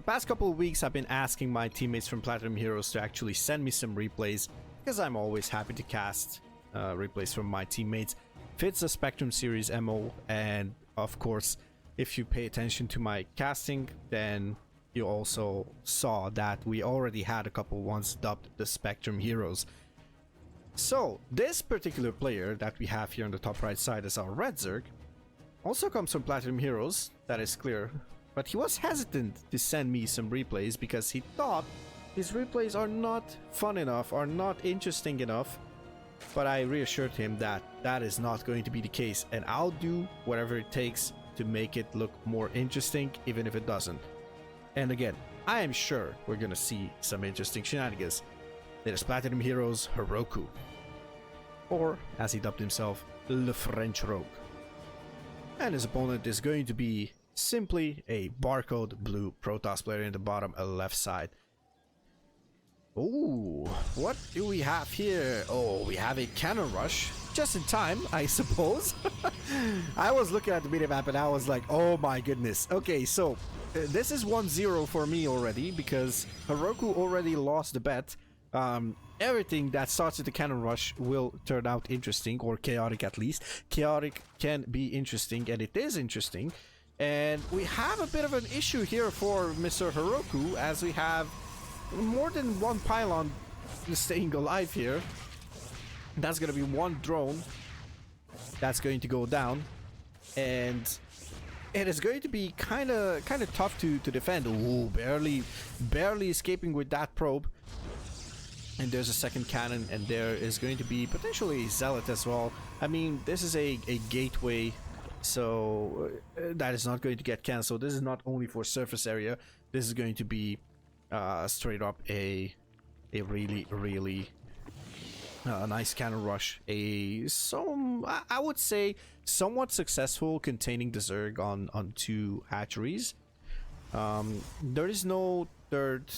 past couple of weeks, I've been asking my teammates from Platinum Heroes to actually send me some replays, because I'm always happy to cast replays from my teammates. Fits the Spectrum series MO, and of course, if you pay attention to my casting, then you also saw that we already had a couple ones dubbed the Spectrum Heroes. So, this particular player that we have here on the top right side as our Red Zerg also comes from Platinum Heroes, that is clear. But he was hesitant to send me some replays because he thought his replays are not fun enough, are not interesting enough. But I reassured him that that is not going to be the case, and I'll do whatever it takes to make it look more interesting, even if it doesn't. And again, I am sure we're gonna see some interesting shenanigans. It is Platinum Heroes Harokku, or as he dubbed himself, Le French Rogue. And his opponent is going to be simply a barcode blue Protoss player in the bottom left side. Ooh, what do we have here? Oh, we have a cannon rush. Just in time, I suppose. I was looking at the minimap and I was like, oh my goodness. Okay, so this is 1-0 for me already because Harokku already lost the bet. Everything that starts with the cannon rush will turn out interesting, or chaotic at least. Chaotic can be interesting, and it is interesting. And we have a bit of an issue here for Mr. Harokku, as we have more than one pylon staying alive here. That's gonna be one drone that's going to go down, and it is going to be kind of tough to defend. Ooh, barely escaping with that probe. And there's a second cannon, and there is going to be potentially a zealot as well. I mean, this is a gateway, so that is not going to get cancelled. This is not only for surface area. This is going to be straight up a really nice cannon rush. I would say somewhat successful containing the Zerg on 2 hatcheries. There is no third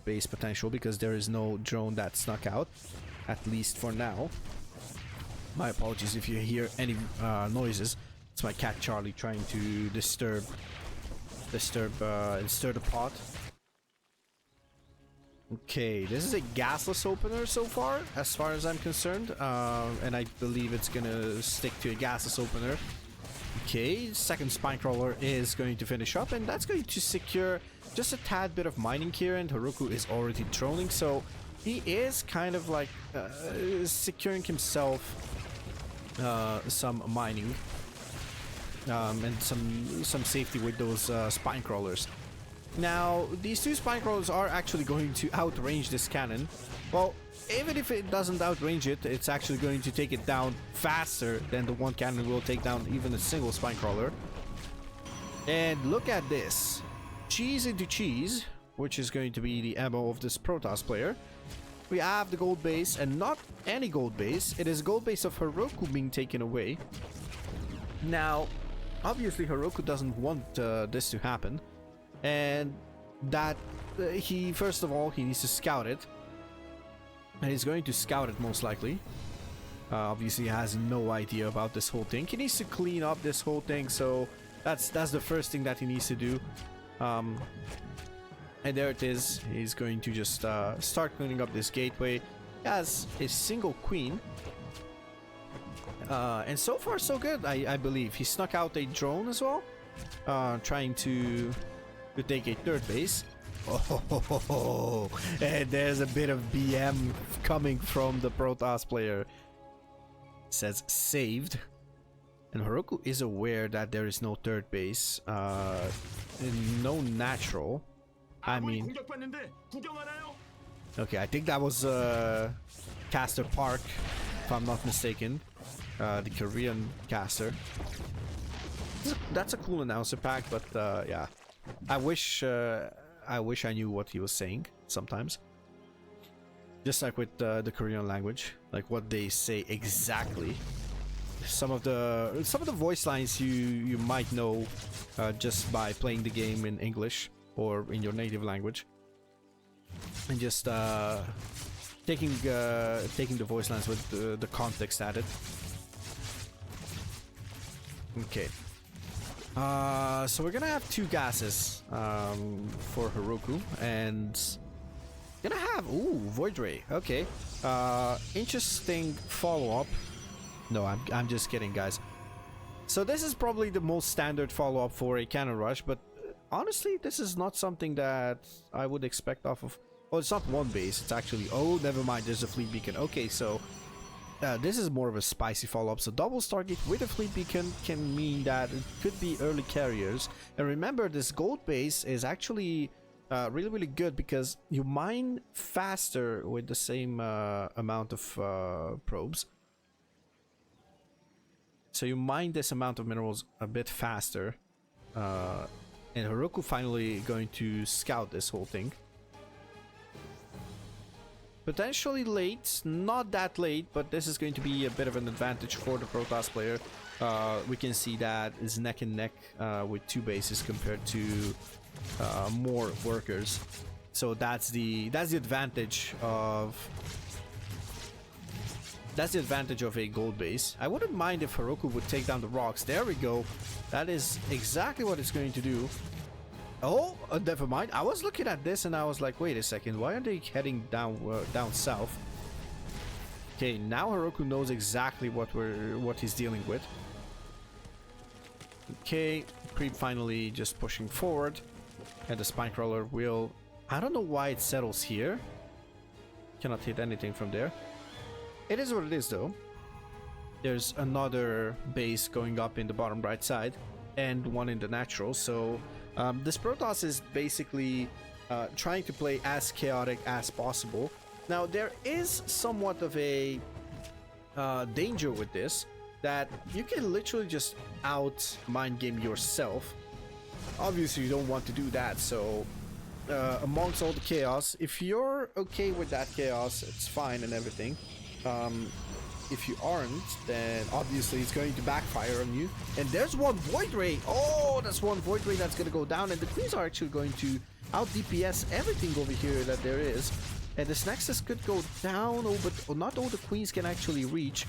base potential because there is no drone that snuck out, at least for now. My apologies if you hear any noises. It's my cat Charlie trying to stir the pot. Okay, this is a gasless opener so far as I'm concerned, and I believe it's gonna stick to a gasless opener. Okay, second spine crawler is going to finish up, and that's going to secure just a tad bit of mining here, and Harokku is already droning, so he is kind of like securing himself some mining and some safety with those spine crawlers. Now, these 2 spine crawlers are actually going to outrange this cannon. Well, even if it doesn't outrange it, it's actually going to take it down faster than the one cannon will take down even a single spine crawler. And look at this. Cheese into cheese, which is going to be the MO of this Protoss player. We have the gold base, and not any gold base. It is gold base of Harokku being taken away. Now, obviously Harokku doesn't want this to happen. And that first of all, he needs to scout it. And he's going to scout it most likely. Obviously, he has no idea about this whole thing. He needs to clean up this whole thing, so that's the first thing that he needs to do. And there it is. He's going to just start cleaning up this gateway. He has a single queen. And so far, so good, I believe. He snuck out a drone as well, trying to take a third base. Oh, and there's a bit of BM coming from the Protoss player. It says saved. And Harokku is aware that there is no third base, no natural. I mean, okay, I think that was Caster Park, if I'm not mistaken, the Korean caster. That's a cool announcer pack, but yeah, I wish I knew what he was saying sometimes. Just like with the Korean language, like what they say exactly. Some of the voice lines you might know just by playing the game in English or in your native language, and just taking the voice lines with the context added. Okay. So we're gonna have two gases for Harokku, and gonna have Void Ray. Okay, interesting follow-up. No, I'm just kidding, guys. So this is probably the most standard follow-up for a cannon rush, but honestly, this is not something that I would expect off of. Oh, it's not one base. It's actually, oh, never mind. There's a fleet beacon. Okay, so this is more of a spicy follow-up. So double Stargate with a fleet beacon can mean that it could be early carriers. And remember, this gold base is actually really, really good because you mine faster with the same amount of probes. So you mine this amount of minerals a bit faster. And Harokku finally going to scout this whole thing. Potentially late, not that late, but this is going to be a bit of an advantage for the Protoss player. We can see that is neck and neck with two bases compared to more workers. So that's the advantage of a gold base. I wouldn't mind if Harokku would take down the rocks. There we go. That is exactly what it's going to do. Oh, never mind. I was looking at this and I was like, wait a second. Why are they heading down south? Okay, now Harokku knows exactly what he's dealing with. Okay, creep finally just pushing forward, and the spine crawler will. I don't know why it settles here. Cannot hit anything from there. It is what it is, though. There's another base going up in the bottom right side, and one in the natural. So this Protoss is basically trying to play as chaotic as possible. Now there is somewhat of a danger with this, that you can literally just out mind game yourself. Obviously you don't want to do that, so amongst all the chaos, if you're okay with that chaos, it's fine and everything. If you aren't, then obviously it's going to backfire on you. And there's one Void Ray. Oh, that's one Void Ray that's going to go down. And the Queens are actually going to out DPS everything over here that there is. And this Nexus could go down, but not all the Queens can actually reach.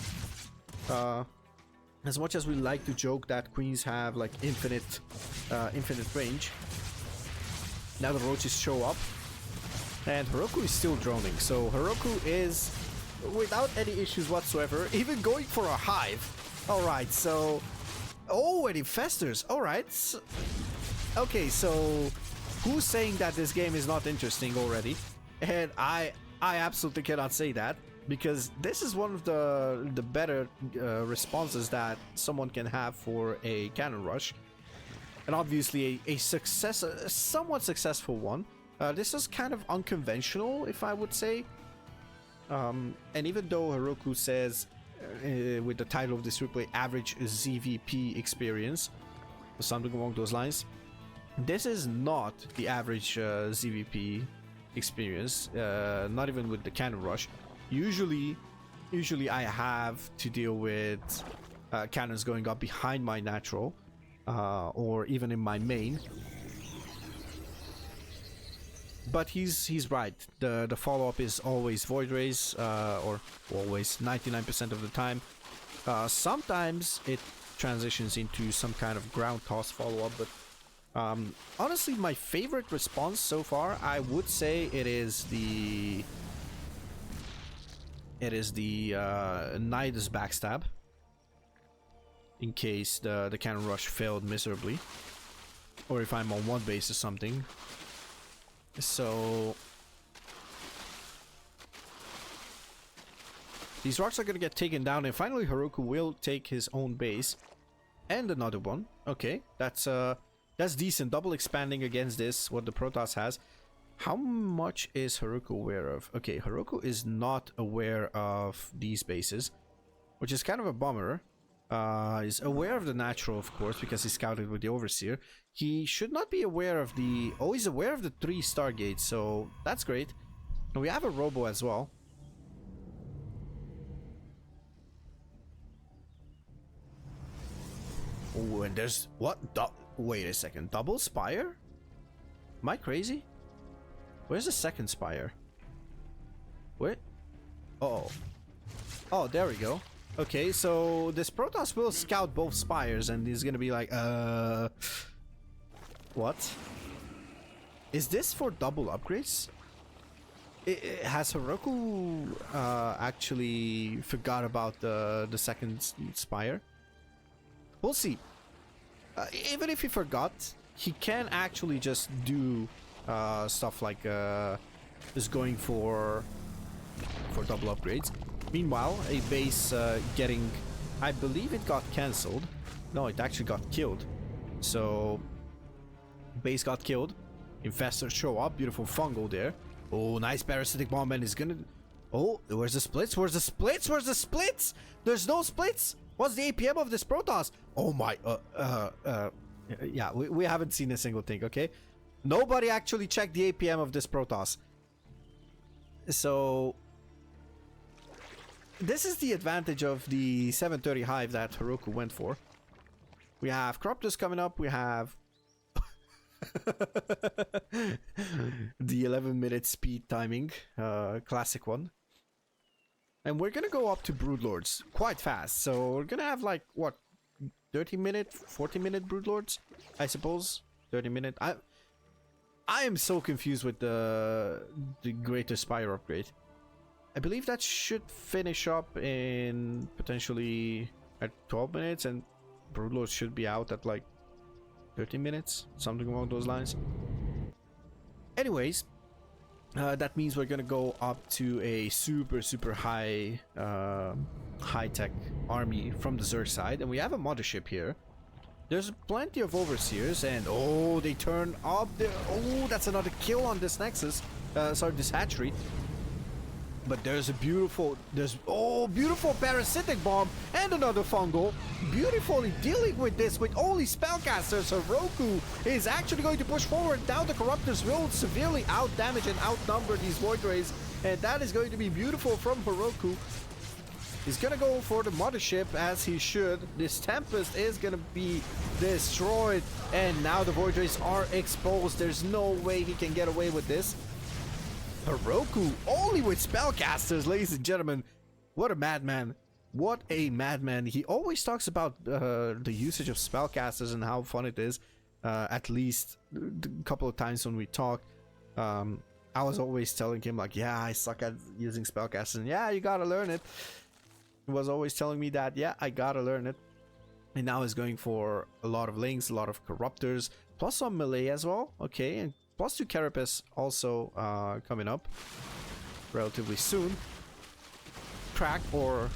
As much as we like to joke that Queens have like infinite range. Now the roaches show up. And Harokku is still droning. So Harokku is, without any issues whatsoever, even going for a hive. Alright, so... Oh, and it festers. Alright. Okay, so... Who's saying that this game is not interesting already? And I absolutely cannot say that. Because this is one of the better responses that someone can have for a cannon rush. And obviously a somewhat successful one. This is kind of unconventional, if I would say. And even though Harokku says with the title of this replay, average ZVP experience, or something along those lines, this is not the average ZVP experience, not even with the cannon rush. Usually I have to deal with cannons going up behind my natural, or even in my main. But he's right. The follow-up is always Void Rays, or always 99% of the time. Sometimes it transitions into some kind of ground toss follow-up, but honestly, my favorite response so far, I would say it is the Nidus backstab, in case the cannon rush failed miserably, or if I'm on one base or something. So these rocks are gonna get taken down, and finally Harokku will take his own base and another one. Okay, that's decent. Double expanding against this, what the Protoss has. How much is Harokku aware of? Okay, Harokku is not aware of these bases, which is kind of a bummer. He's aware of the natural, of course, because he scouted with the Overseer. He should not be aware of the... Oh, he's aware of the 3 Stargates, so that's great. And we have a Robo as well. Oh, and there's... What? Wait a second. Double Spire? Am I crazy? Where's the second Spire? Where? Uh oh. Oh, there we go. Okay, so this Protoss will scout both spires, and he's gonna be like, what? Is this for double upgrades? Has Harokku actually forgot about the second spire? We'll see. Even if he forgot, he can actually just do stuff like just going for double upgrades. Meanwhile, a base getting, I believe it got cancelled. No, it actually got killed. So base got killed. Infestors show up. Beautiful fungal there. Oh, nice parasitic bomb, and is gonna. Oh, where's the splits? Where's the splits? Where's the splits? There's no splits. What's the APM of this Protoss? Oh my. Yeah, we haven't seen a single thing. Okay, nobody actually checked the APM of this Protoss. So this is the advantage of the 730 hive that Harokku went for. We have Corruptors coming up. We have the 11-minute speed timing, classic one. And we're gonna go up to Broodlords quite fast. So we're gonna have like, what, 30-minute, 40-minute Broodlords, I suppose. 30-minute. I am so confused with the Greater Spire upgrade. I believe that should finish up in potentially at 12 minutes, and Broodlords should be out at like 30 minutes, something along those lines. Anyways, that means we're gonna go up to a super high high-tech army from the Zerg side, and we have a mothership here. There's plenty of overseers, and oh, they turn up there. Oh, that's another kill on this Nexus. Sorry, this hatchery. But there's a beautiful, beautiful parasitic bomb and another fungal. Beautifully dealing with this with only spellcasters. Harokku is actually going to push forward. Now the Corruptors will severely out damage and outnumber these Void Rays, and that is going to be beautiful from Harokku. He's gonna go for the mothership as he should. This Tempest is gonna be destroyed, and now the Void Rays are exposed. There's no way he can get away with this. Harokku only with spellcasters, ladies and gentlemen. What a madman. What a madman. He always talks about the usage of spellcasters and how fun it is. At least a couple of times when we talked, I was always telling him like, yeah, I suck at using spellcasters, and yeah, you gotta learn it. He was always telling me that, yeah, I gotta learn it. And now he's going for a lot of links, a lot of corruptors, plus some melee as well. Okay, and plus 2 carapace also coming up relatively soon. Crack, or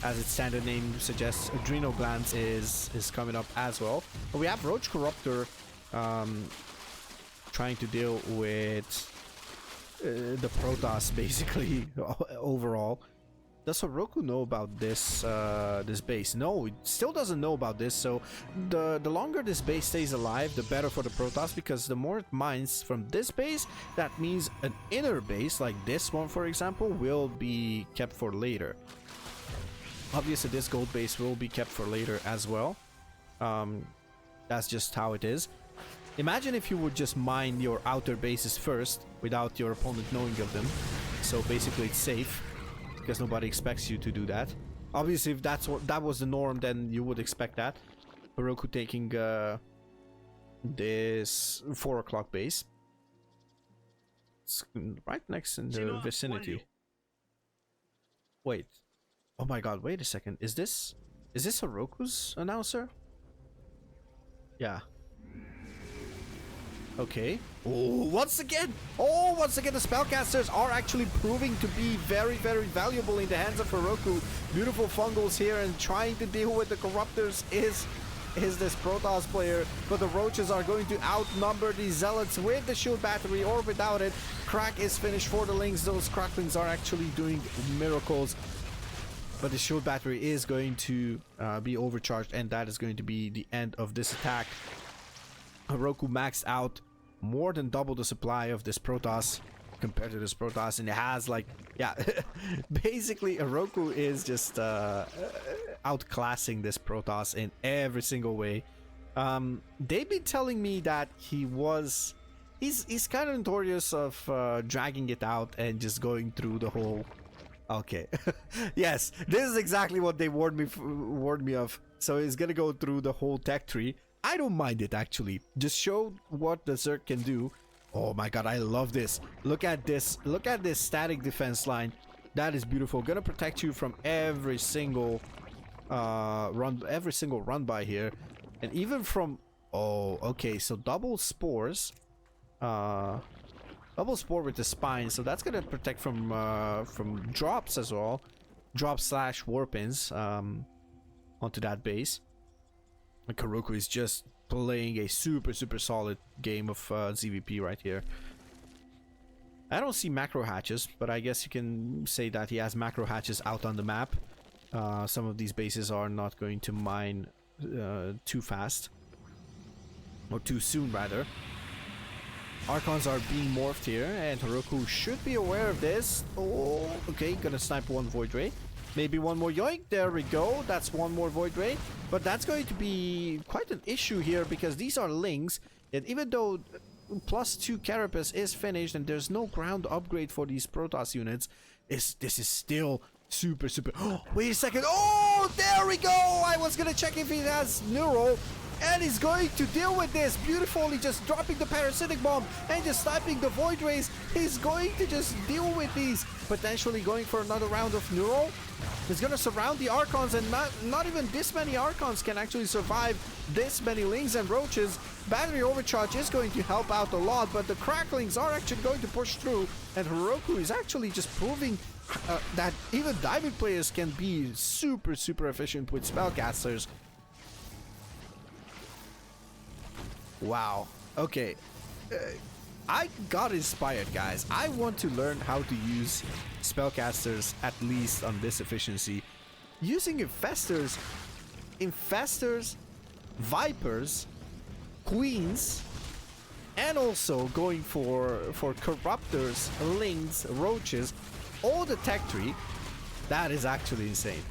as its standard name suggests, adrenal glands is coming up as well. But we have Roach Corruptor trying to deal with the Protoss basically overall. Does Harokku know about this this base? No, it still doesn't know about this. So the longer this base stays alive, the better for the Protoss, because the more it mines from this base, that means an inner base like this one, for example, will be kept for later. Obviously, this gold base will be kept for later as well. That's just how it is. Imagine if you would just mine your outer bases first without your opponent knowing of them. So basically, it's safe, because nobody expects you to do that. Obviously, if that was the norm, then you would expect that. Harokku taking this 4 o'clock base. It's right next in the vicinity. Wait. Oh my god, wait a second. Is this Harokku's announcer? Yeah. Okay. Oh, once again the spellcasters are actually proving to be very valuable in the hands of Harokku. Beautiful fungals here, and trying to deal with the corruptors is this Protoss player, but the roaches are going to outnumber the zealots with the shield battery or without it. Crack is finished for the links. Those cracklings are actually doing miracles, but the shield battery is going to be overcharged, and that is going to be the end of this attack. Harokku maxed out more than double the supply of this Protoss compared to this Protoss, and it has like, yeah, basically Harokku is just outclassing this Protoss in every single way. They've been telling me that he's kind of notorious of dragging it out and just going through the whole Okay. Yes, this is exactly what they warned me of. So it's gonna go through the whole tech tree. I don't mind it actually. Just show what the Zerg can do. Oh my god, I love this. Look at this. Look at this static defense line. That is beautiful. Gonna protect you from every single run by here. And even from okay, so double spores. Double spore with the spine, so that's gonna protect from drops as well. Drop slash warpins onto that base. And Harokku is just playing a super solid game of ZVP right here. I don't see macro hatches, but I guess you can say that he has macro hatches out on the map. Some of these bases are not going to mine too fast. Or too soon, rather. Archons are being morphed here, and Harokku should be aware of this. Oh, okay, gonna snipe one Void Ray. Maybe one more yoink. There we go. That's one more Void Ray. But that's going to be quite an issue here because these are Lings. And even though +2 Carapace is finished and there's no ground upgrade for these Protoss units, this is still super. Oh, wait a second. Oh, there we go. I was gonna check if he has Neuro. And he's going to deal with this beautifully, just dropping the parasitic bomb and just sniping the Void Rays. He's going to just deal with these, potentially going for another round of Neuro. He's going to surround the Archons, and not even this many Archons can actually survive this many Lings and Roaches. Battery Overcharge is going to help out a lot, but the Cracklings are actually going to push through, and Harokku is actually just proving that even Diamond players can be super efficient with Spellcasters. Wow. Okay. I got inspired, guys. I want to learn how to use Spellcasters, at least on this efficiency. Using Infestors, Vipers, Queens, and also going for Corruptors, Lings, Roaches, all the tech tree. That is actually insane.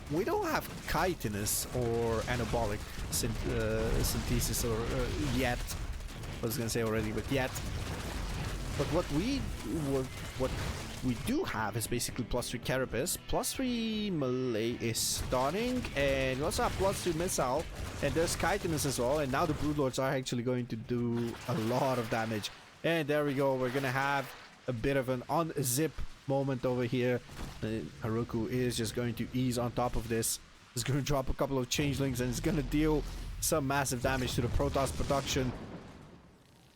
We don't have chitinous or anabolic synthesis or yet. I was gonna say already, but yet. But what we do have is basically +3 Carapace, +3 melee is stunning, and we also have +2 missile, and there's chitinous as well. And now the Broodlords are actually going to do a lot of damage. And there we go. We're gonna have a bit of an unzip moment over here. Harokku is just going to ease on top of this. He's going to drop a couple of changelings and it's going to deal some massive damage to the Protoss production.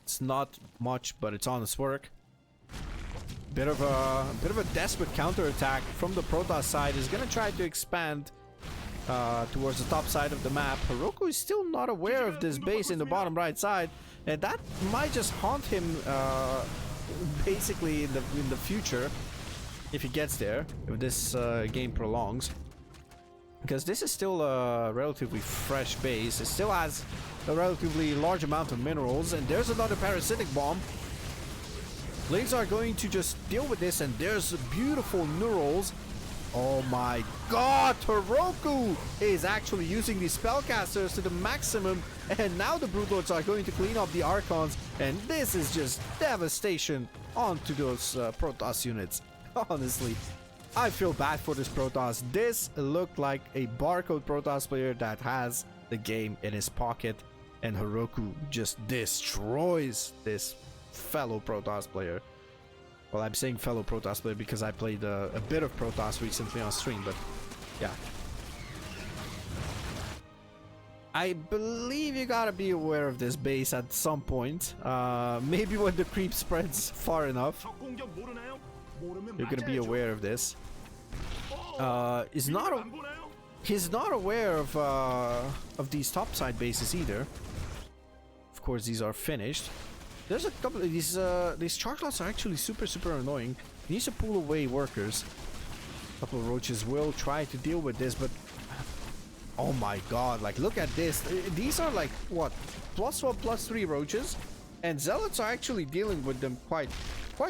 It's not much, but it's honest work. Bit of a desperate counterattack from the Protoss side. Is going to try to expand towards the top side of the map. Harokku is still not aware of this base in the bottom right side, and that might just haunt him basically in the future. If he gets there, if this game prolongs. Because this is still a relatively fresh base. It still has a relatively large amount of minerals. And there's another parasitic bomb. Lings are going to just deal with this. And there's beautiful neurals. Oh my god! Harokku is actually using these spellcasters to the maximum. And now the Broodlords are going to clean up the Archons. And this is just devastation onto those Protoss units. Honestly, I feel bad for this Protoss. This looked like a barcode Protoss player that has the game in his pocket, and Harokku just destroys this fellow Protoss player. Well, I'm saying fellow Protoss player because I played a bit of Protoss recently on stream, but yeah. I believe you gotta be aware of this base at some point. Maybe when the creep spreads far enough. You're gonna be aware of this. He's not aware of these topside bases either. Of course, these are finished. There's a couple of these charclots are actually super annoying. He needs to pull away workers. A couple of roaches will try to deal with this, but oh my god! Like, look at this. These are like what, +1, +3 roaches, and zealots are actually dealing with them quite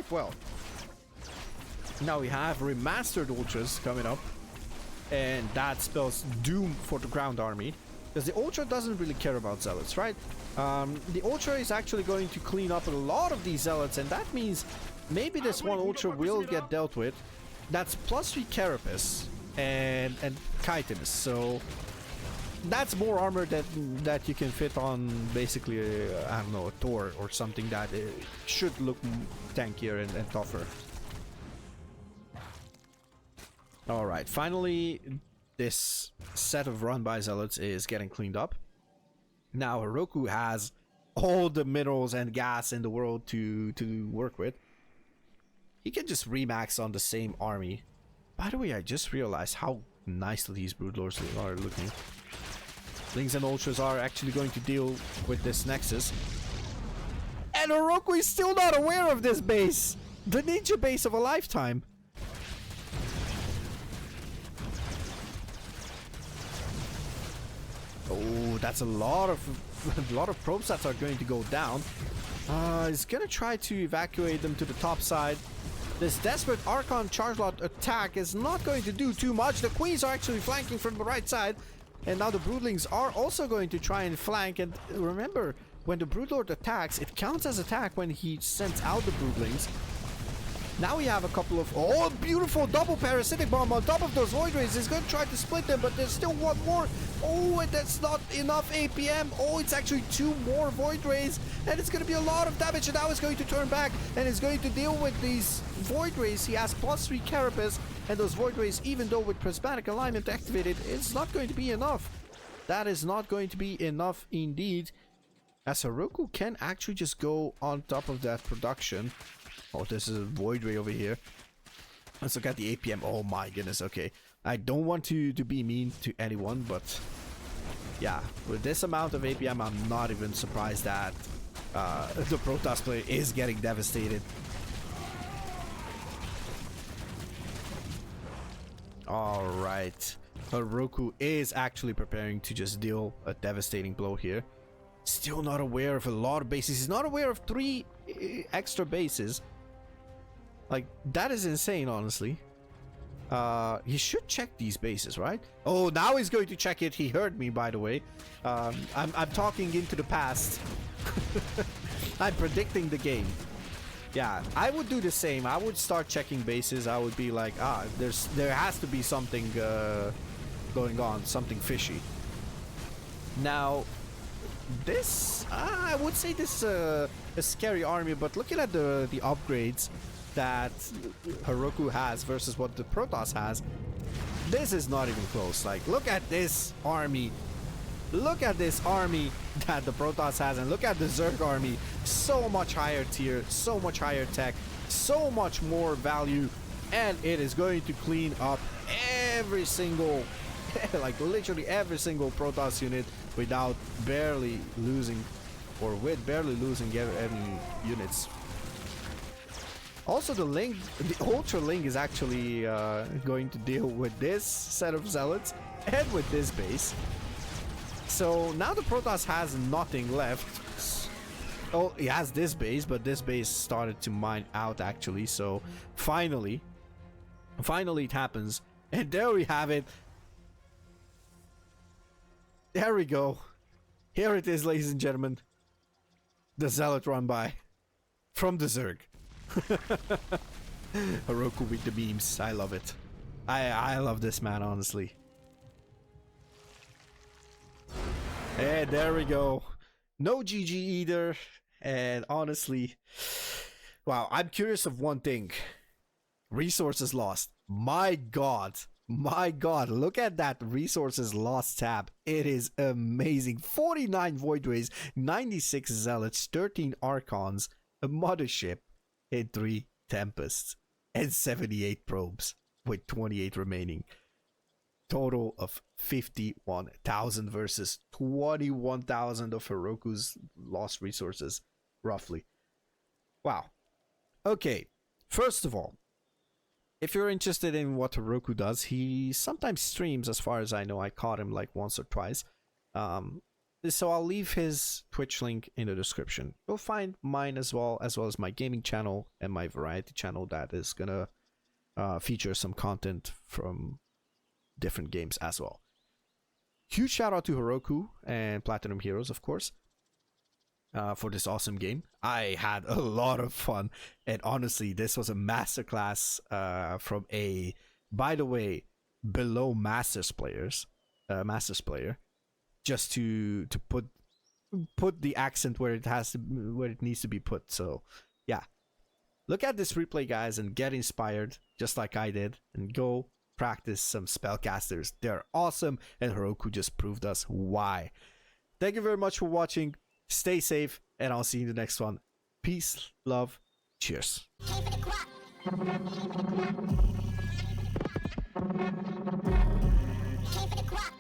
well. Now we have remastered ultras coming up, and that spells doom for the ground army, because the ultra doesn't really care about zealots, right? The ultra is actually going to clean up a lot of these zealots, and that means maybe this one Ultra will get dealt with. That's +3 Carapace and Chitinous, so that's more armor that you can fit on basically I don't know, a Thor or something that should look tankier and tougher. Alright, finally this set of run by Zealots is getting cleaned up. Now Harokku has all the minerals and gas in the world to work with. He can just remax on the same army. By the way, I just realized how nicely these Broodlords are looking. Lings and Ultras are actually going to deal with this Nexus. And Harokku is still not aware of this base! The ninja base of a lifetime! Oh, that's a lot of probe sets are going to go down. He's gonna try to evacuate them to the top side. This desperate Archon charge lot attack is not going to do too much. The Queens are actually flanking from the right side. And now the Broodlings are also going to try and flank. And remember, when the Broodlord attacks, it counts as attack when he sends out the Broodlings. Now we have a couple of... Oh, beautiful double parasitic bomb on top of those Void Rays. He's going to try to split them, but there's still one more. Oh, and that's not enough APM. Oh, it's actually 2 more Void Rays. And it's going to be a lot of damage. And now he's going to turn back and is going to deal with these Void Rays. He has +3 Carapace. And those Void Rays, even though with Prismatic Alignment activated, it's not going to be enough. That is not going to be enough indeed. As Harokku can actually just go on top of that production. Oh, this is a Void Ray over here. Let's look at the APM. Oh my goodness, okay. I don't want to be mean to anyone, but yeah, with this amount of APM, I'm not even surprised that the Protoss player is getting devastated. Alright. Harokku is actually preparing to just deal a devastating blow here. Still not aware of a lot of bases. He's not aware of 3 extra bases. Like, that is insane, honestly. He should check these bases, right? Oh, now he's going to check it. He heard me, by the way. I'm talking into the past. I'm predicting the game. Yeah, I would do the same. I would start checking bases. I would be like, there has to be something going on, something fishy. Now, this, I would say this is a scary army, but looking at the upgrades that Harokku has versus what the Protoss has, this is not even close. Like, look at this army. Look at this army that the Protoss has, and look at the Zerg army. So much higher tier, so much higher tech, so much more value, and it is going to clean up every single, like literally every single Protoss unit without barely losing, or with barely losing any units. Also, the Ultra Link is actually going to deal with this set of Zealots and with this base. So now the Protoss has nothing left. Oh, he has this base, but this base started to mine out actually. So finally it happens. And there we have it. There we go. Here it is, ladies and gentlemen. The Zealot run by from the Zerg. Harokku with the beams. I love it. I love this man, honestly. And there we go. No GG either. And honestly, wow, I'm curious of one thing. Resources lost. My god. My god, look at that resources lost tab. It is amazing. 49 Void Rays, 96 Zealots, 13 Archons, a Mothership, and 3 Tempests, and 78 probes with 28 remaining. Total of 51,000 versus 21,000 of Harokku's lost resources, roughly. Wow. Okay, first of all, if you're interested in what Harokku does, he sometimes streams, as far as I know. I caught him like once or twice. So I'll leave his Twitch link in the description. You'll find mine as well as my gaming channel and my variety channel that is gonna feature some content from different games as well. Huge shout out to Harokku and Platinum Heroes, of course. for this awesome game. I had a lot of fun, and honestly, this was a masterclass from a, by the way, below masters player, just to put the accent where it needs to be put. So yeah, look at this replay, guys, and get inspired just like I did, and go practice some spellcasters. They're awesome, and Harokku just proved us why. Thank you very much for watching. Stay safe, and I'll see you in the next one. Peace, love, cheers. Came for the crop.